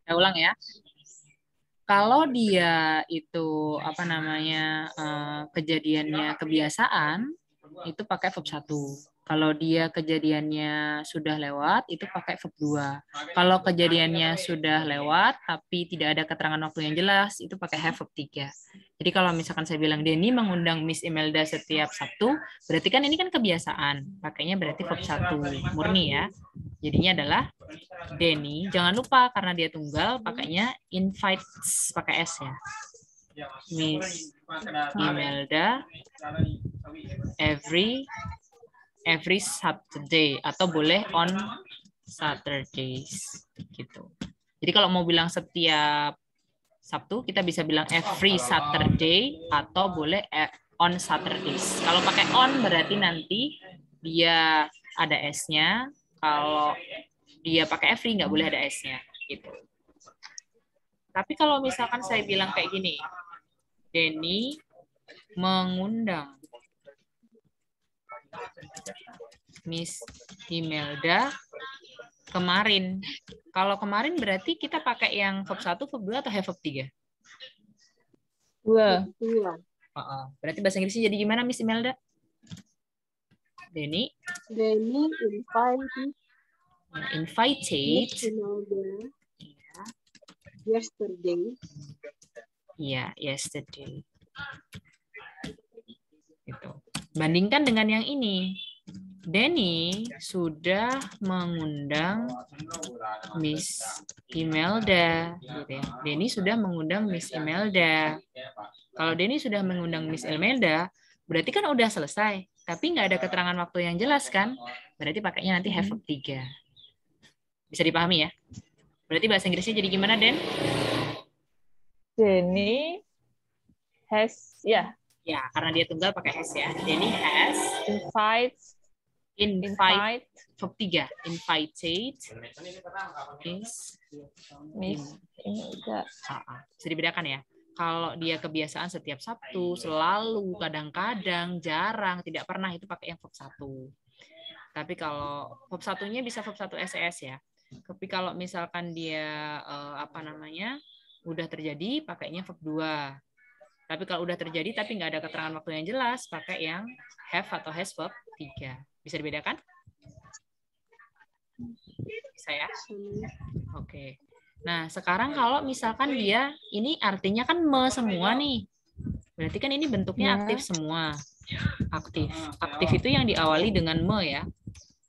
Saya ulang ya. Kalau dia itu apa namanya kejadiannya kebiasaan itu pakai verb 1. Kalau dia kejadiannya sudah lewat itu pakai verb 2. Kalau kejadiannya sudah lewat tapi tidak ada keterangan waktu yang jelas itu pakai have verb 3. Jadi kalau misalkan saya bilang Denny mengundang Miss Imelda setiap Sabtu, berarti kan ini kan kebiasaan. Pakainya berarti verb 1 murni ya. Jadinya adalah Denny, jangan lupa karena dia tunggal pakainya invites pakai S ya. Miss Imelda every Saturday atau boleh on Saturdays gitu. Jadi kalau mau bilang setiap Sabtu kita bisa bilang every Saturday atau boleh on Saturdays. Kalau pakai on berarti nanti dia ada S-nya. Kalau dia pakai every nggak boleh ada S-nya gitu. Tapi kalau misalkan saya bilang kayak gini, Denny mengundang Miss Imelda kemarin. Kalau kemarin berarti kita pakai yang verb 1, verb 2 atau have verb 3? 2. Berarti bahasa Inggrisnya jadi gimana Miss Imelda? Denny invited yesterday. Iya, yesterday. Gitu. Bandingkan dengan yang ini. Denny sudah mengundang Miss Imelda. Gitu ya. Denny sudah mengundang Miss Imelda. Kalau Denny sudah mengundang Miss Imelda, berarti kan udah selesai. Tapi nggak ada keterangan waktu yang jelas kan? Berarti pakainya nanti have verb 3. Bisa dipahami ya? Berarti bahasa Inggrisnya jadi gimana, Den? Denny has, ya. Ya, karena dia tunggal pakai has ya. Denny has invite verb 3. Invited Miss Imelda. Bisa dibedakan ya. Kalau dia kebiasaan setiap Sabtu, selalu, kadang-kadang, jarang, tidak pernah itu pakai yang verb 1. Tapi kalau verb 1-nya bisa verb 1 SES ya. Tapi kalau misalkan dia udah terjadi pakainya verb 2. Tapi kalau udah terjadi tapi nggak ada keterangan waktu yang jelas, pakai yang have atau has verb 3. Bisa dibedakan? Bisa ya? Oke. Nah, sekarang kalau misalkan dia, ini artinya kan me semua nih. Berarti kan ini bentuknya aktif semua. Aktif. Aktif itu yang diawali dengan me ya.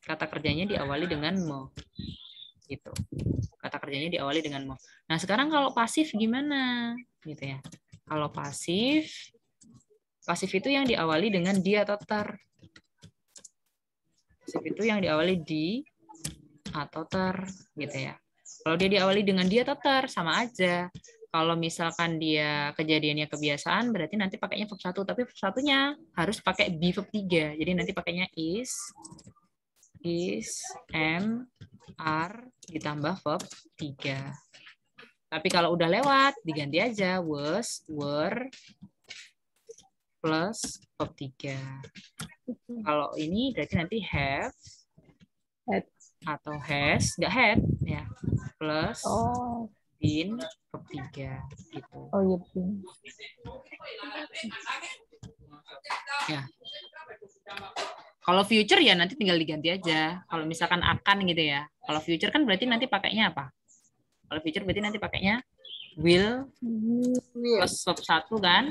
Kata kerjanya diawali dengan me. Gitu. Kata kerjanya diawali dengan me. Nah, sekarang kalau pasif gimana? Gitu ya. Kalau pasif itu yang diawali dengan di atau ter. Pasif itu yang diawali di atau ter, gitu ya. Kalau dia diawali dengan dia atau ter, sama aja. Kalau misalkan dia kejadiannya kebiasaan, berarti nanti pakainya verb 1. Tapi verb 1-nya harus pakai be verb 3. Jadi nanti pakainya is, am, are, ditambah verb 3. Tapi kalau udah lewat, diganti aja was, were, plus verb 3. Kalau ini berarti nanti have, atau has, nggak had, ya, plus been verb 3 gitu. Oh iya, been. Ya. Kalau future ya nanti tinggal diganti aja. Kalau misalkan akan gitu ya. Kalau future kan berarti nanti pakainya apa? Kalau future berarti nanti pakainya will plus verb 1 kan?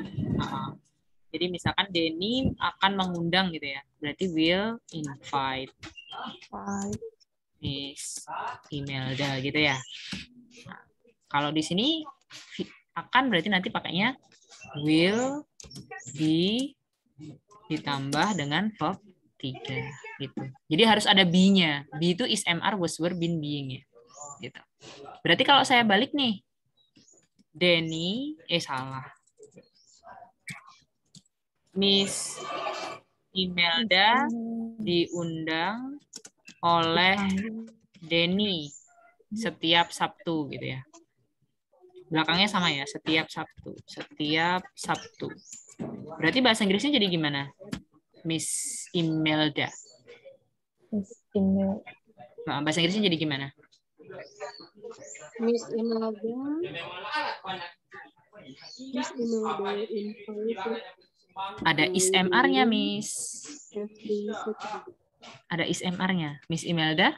Jadi misalkan Denny akan mengundang gitu ya. Berarti will invite Miss Imelda gitu ya. Nah, kalau di sini akan berarti nanti pakainya will be ditambah dengan verb 3 gitu. Jadi harus ada be-nya. Be itu is, am, are, was, were, been, being ya. Gitu. Berarti kalau saya balik nih, Denny, salah. Miss Imelda diundang oleh Denny setiap Sabtu gitu ya. Belakangnya sama ya, setiap Sabtu. Setiap Sabtu. Berarti bahasa Inggrisnya jadi gimana? Miss Imelda. Miss Imelda. Nah, bahasa Inggrisnya jadi gimana? Miss Imelda invited Ada ISMR-nya, Miss. every Saturday. Ada ISMR-nya. Miss Imelda?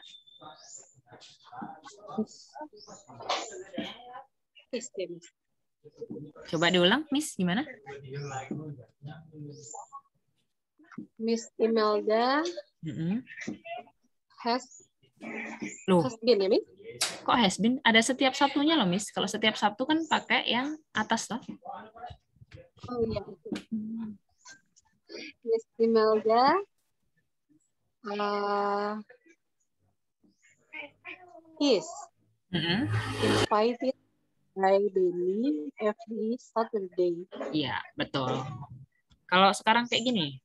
Coba diulang, Miss. Gimana? Miss Imelda has Loh, been, ya, Miss? kok has been? Ada setiap Sabtunya loh, Miss. Kalau setiap Sabtu kan pakai yang atas loh. Oh iya. Miss Imelda is invited by Denny every Saturday. Iya, betul. Kalau sekarang kayak gini,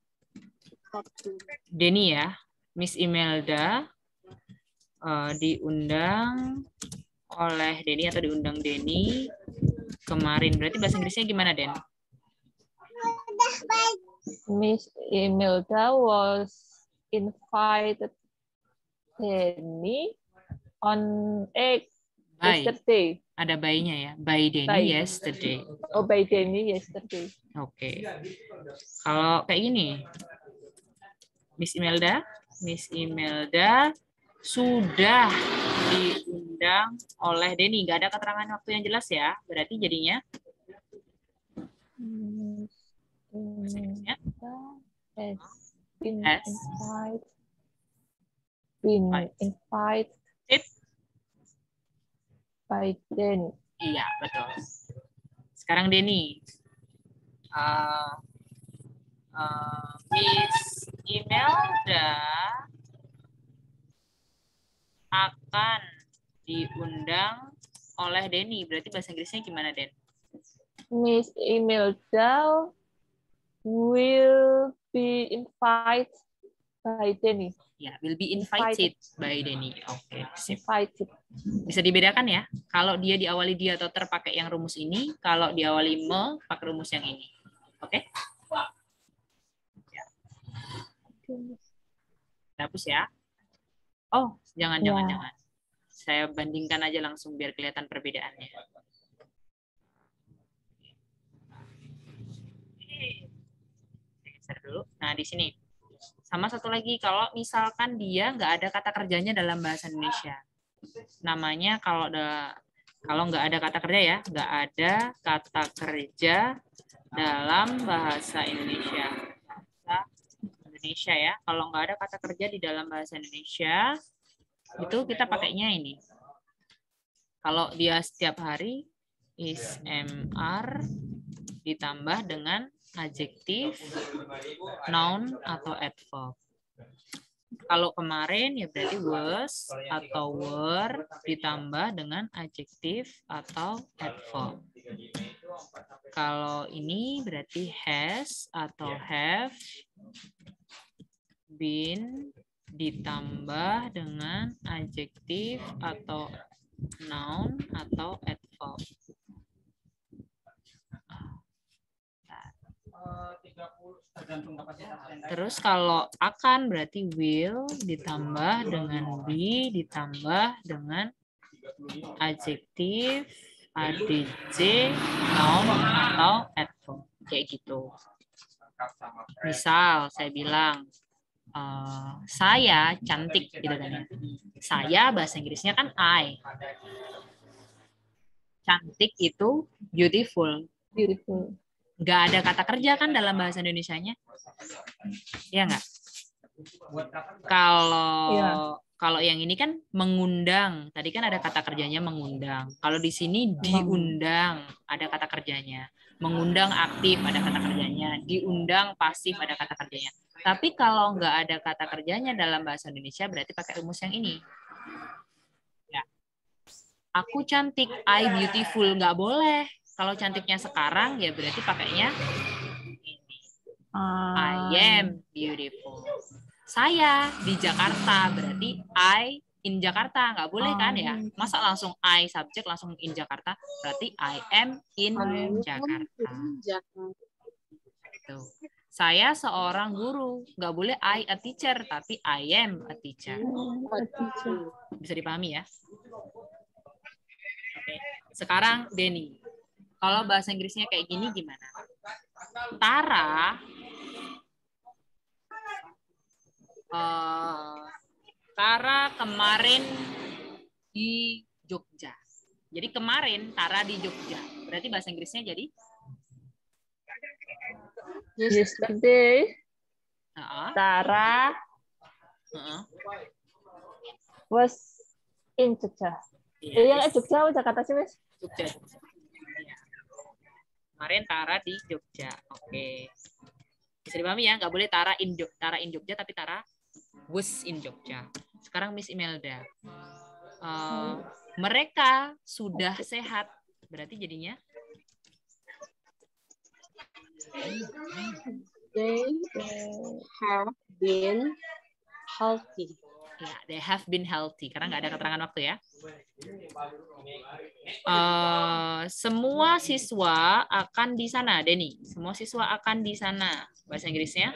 Denny ya, Miss Imelda diundang oleh Denny atau diundang Denny kemarin. Berarti bahasa Inggrisnya gimana, Den? Miss Imelda was invited Denny on yesterday. Ada by-nya ya. By Denny yesterday. Oh, by Denny yesterday. Oke. Kalau kayak gini, Miss Imelda sudah diundang oleh Denny. Nggak ada keterangan waktu yang jelas ya. Berarti jadinya been invited by Denny. Iya, betul. Sekarang Denny. Miss Imelda akan diundang oleh Denny. Berarti bahasa Inggrisnya gimana, Den? Miss Imelda will be invited by Denny. Ya, will be invited by Denny. Oke, sip. Invited. Bisa dibedakan ya. Kalau dia diawali dia atau pakai yang rumus ini, kalau diawali me pakai rumus yang ini. Oke? Ya. Hapus ya. Oh, jangan. Saya bandingkan aja langsung biar kelihatan perbedaannya. Geser dulu. Nah, di sini. Sama satu lagi, kalau misalkan dia nggak ada kata kerjanya dalam bahasa Indonesia. Namanya kalau nggak ada kata kerja ya, nggak ada kata kerja dalam bahasa Indonesia. Bahasa Indonesia ya. Kalau nggak ada kata kerja di dalam bahasa Indonesia, itu kita pakainya ini. Kalau dia setiap hari, is MR ditambah dengan adjektif, noun, atau adverb. Kalau kemarin ya berarti was atau were ditambah dengan adjektif atau adverb. Kalau ini berarti has atau have been ditambah dengan adjektif atau noun atau adverb. Terus kalau akan berarti will ditambah dengan be ditambah dengan adjektif, adj, noun atau adverb. Kayak gitu. Misal saya bilang saya cantik gitu kan ya. Saya bahasa Inggrisnya kan I. Cantik itu beautiful. Beautiful. Nggak ada kata kerja kan dalam bahasa Indonesianya? Iya nggak? Kalau yang ini kan mengundang. Tadi kan ada kata kerjanya mengundang. Kalau di sini diundang, ada kata kerjanya. Mengundang aktif, ada kata kerjanya. Diundang pasif, ada kata kerjanya. Tapi kalau nggak ada kata kerjanya dalam bahasa Indonesia, berarti pakai rumus yang ini. Ya. Aku cantik, I beautiful. Nggak boleh. Kalau cantiknya sekarang, ya berarti pakainya ini. I am beautiful. Saya di Jakarta, berarti I in Jakarta. Nggak boleh kan ya? Masa langsung I subjek, langsung in Jakarta. Berarti I am in Jakarta. Gitu. Saya seorang guru. Nggak boleh I a teacher, tapi I am a teacher. Bisa dipahami ya? Sekarang Denny. Kalau bahasa Inggrisnya kayak gini gimana? Tara kemarin di Jogja. Jadi kemarin Tara di Jogja. Berarti bahasa Inggrisnya jadi? Yesterday, Tara was in Jogja. Yang Jogja, Jakarta sih, Miss? Jogja. Kemarin Tara di Jogja. Oke. Bisa dipahami ya, nggak boleh Tara in Jogja, tapi Tara was in Jogja. Sekarang Miss Imelda. Mereka sudah sehat. Berarti jadinya? They have been healthy. Ya, they have been healthy. Karena nggak ada keterangan waktu ya. Semua siswa akan di sana, Denny. Semua siswa akan di sana. Bahasa Inggrisnya?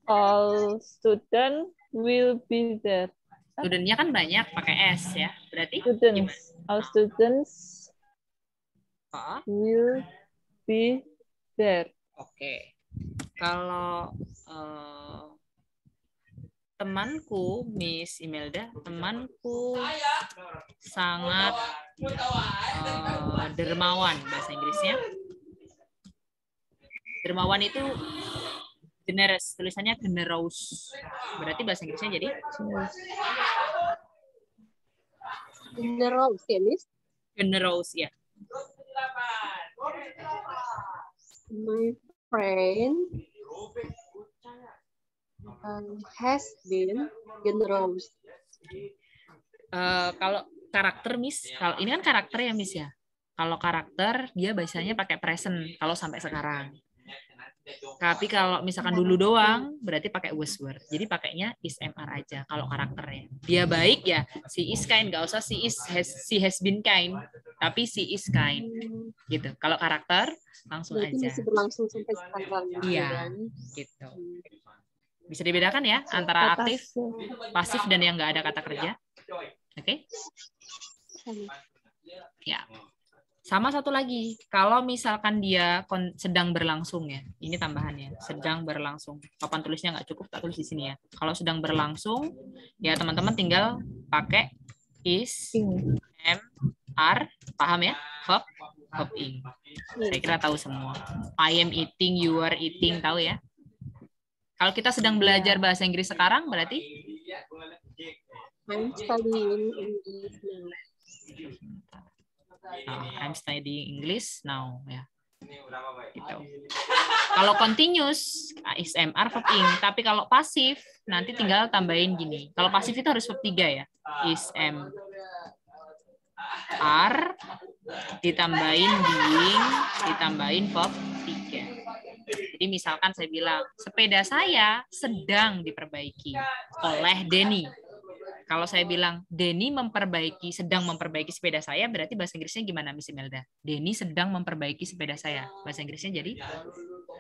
All students will be there. Studentnya kan banyak, pakai S ya. Berarti Students. All students will be there. Oke. Kalau temanku, Miss Imelda, temanku sangat dermawan, bahasa Inggrisnya. Dermawan itu generous, tulisannya generous. Berarti bahasa Inggrisnya jadi? Generous, ya, Miss? Generous, ya. My friend has been generous. Kalau karakter, Miss, kalau ini kan karakter ya, Miss ya. Kalau karakter dia biasanya pakai present kalau sampai sekarang. Tapi kalau misalkan dulu doang, berarti pakai was were. Jadi pakainya is MR aja kalau karakternya. Dia baik ya, she is kind. Nggak usah she has been kind. Tapi she is kind. Gitu. Kalau karakter, langsung berarti aja. masih berlangsung sampai sekarang. Iya, gitu. Bisa dibedakan ya antara aktif, pasif, dan yang nggak ada kata kerja. Oke? Ya. Sama satu lagi, kalau misalkan dia sedang berlangsung ya, ini tambahannya, sedang berlangsung. Papan tulisnya nggak cukup, tak tulis di sini ya. Kalau sedang berlangsung, ya teman-teman tinggal pakai is, am, are, paham ya? Verb ing. Saya kira tahu semua. I am eating, you are eating, tahu ya? Kalau kita sedang belajar bahasa Inggris sekarang, berarti? I'm studying English now. I'm studying English now ya. Gitu. Kalau continuous is MR verb ing, tapi kalau pasif nanti tinggal tambahin gini. Kalau pasif itu harus verb 3 ya. Is MR ditambahin being ditambahin verb 3. Jadi misalkan saya bilang sepeda saya sedang diperbaiki oleh Denny. Kalau saya bilang Denny sedang memperbaiki sepeda saya, berarti bahasa Inggrisnya gimana, Miss Imelda? Denny sedang memperbaiki sepeda saya. Bahasa Inggrisnya jadi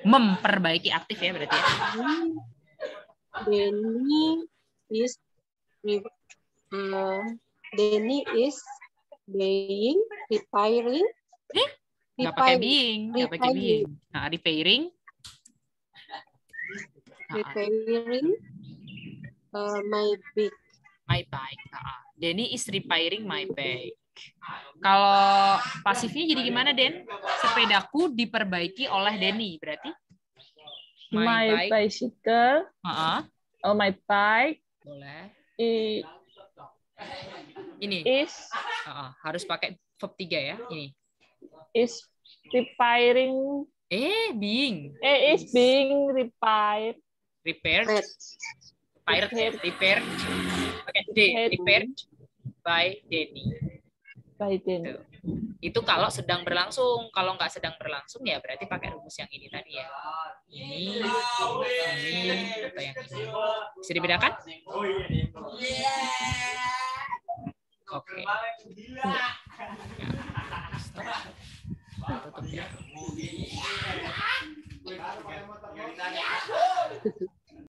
memperbaiki, aktif ya berarti ya. Denny is being repairing. Nggak pakai being, nggak pakai being. Nah, repairing. My bike. My bike. Denny is repairing my bike. Kalau pasifnya jadi gimana, Den? Sepedaku diperbaiki oleh Denny, berarti? My bicycle. Oh, my bike. Boleh. Ini. Harus pakai verb 3 ya, ini. Is repairing. Being. Is being repaired. Repaired. Repaired. Pakai D. Repaired by Denny. By Denny. Itu kalau sedang berlangsung. Kalau nggak sedang berlangsung ya berarti pakai rumus yang ini tadi ya. Ini atau yang ini. Bisa dibedakan? Oke. Tutup ya.